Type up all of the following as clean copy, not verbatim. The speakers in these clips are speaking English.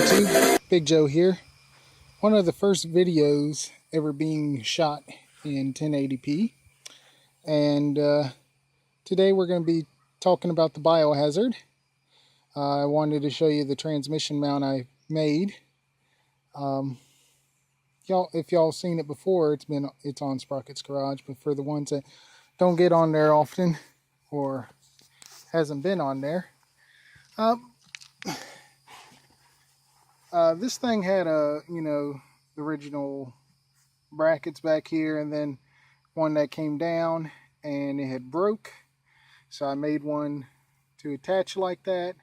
YouTube, Big Joe here. One of the first videos ever being shot in 1080p, and today we're going to be talking about the biohazard. I wanted to show you the transmission mount I made. If y'all seen it before, it's on Sprocket's Garage, but for the ones that don't get on there often or hasn't been on there, this thing had the original brackets back here, and then one that came down and it had broke. So I made one to attach like that,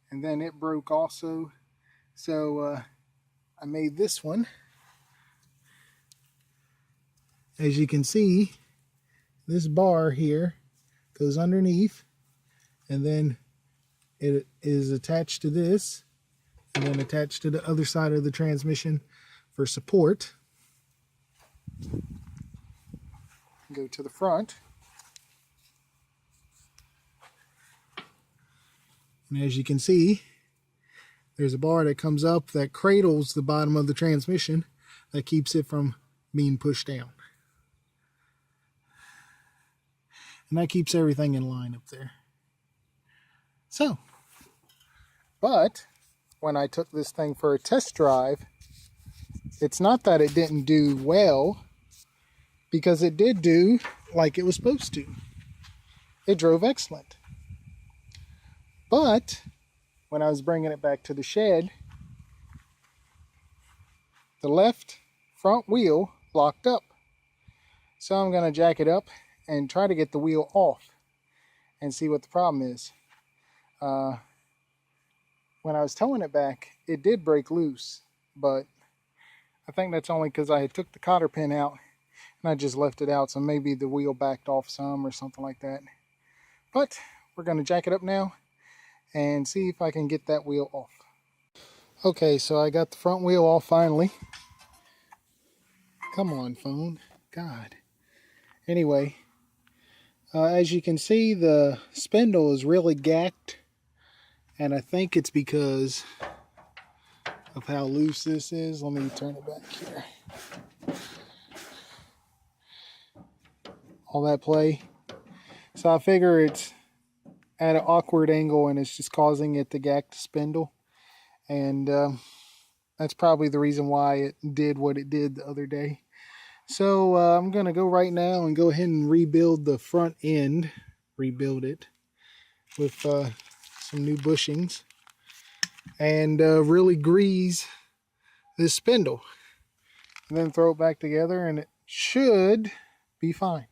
and then it broke also. So I made this one. As you can see, this bar here goes underneath, and then it is attached to this, and then attached to the other side of the transmission for support. Go to the front. And as you can see, there's a bar that comes up that cradles the bottom of the transmission that keeps it from being pushed down. And that keeps everything in line up there. So, but when I took this thing for a test drive, it's not that it didn't do well, because it did do like it was supposed to. It drove excellent. But when I was bringing it back to the shed, the left front wheel locked up. So I'm going to jack it up and try to get the wheel off and see what the problem is. When I was towing it back, it did break loose, but I think that's only because I had took the cotter pin out and I just left it out, so maybe the wheel backed off some or something like that. But we're going to jack it up now and see if I can get that wheel off. Okay, so I got the front wheel off finally. Come on, phone. God. Anyway, as you can see, the spindle is really gacked, and I think it's because of how loose this is. Let me turn it back here. All that play. So I figure it's at an awkward angle and it's just causing it to gack the spindle. And that's probably the reason why it did what it did the other day. So I'm going to go right now and go ahead and rebuild the front end. Rebuild it with some new bushings. And really grease this spindle. And then throw it back together and it should be fine.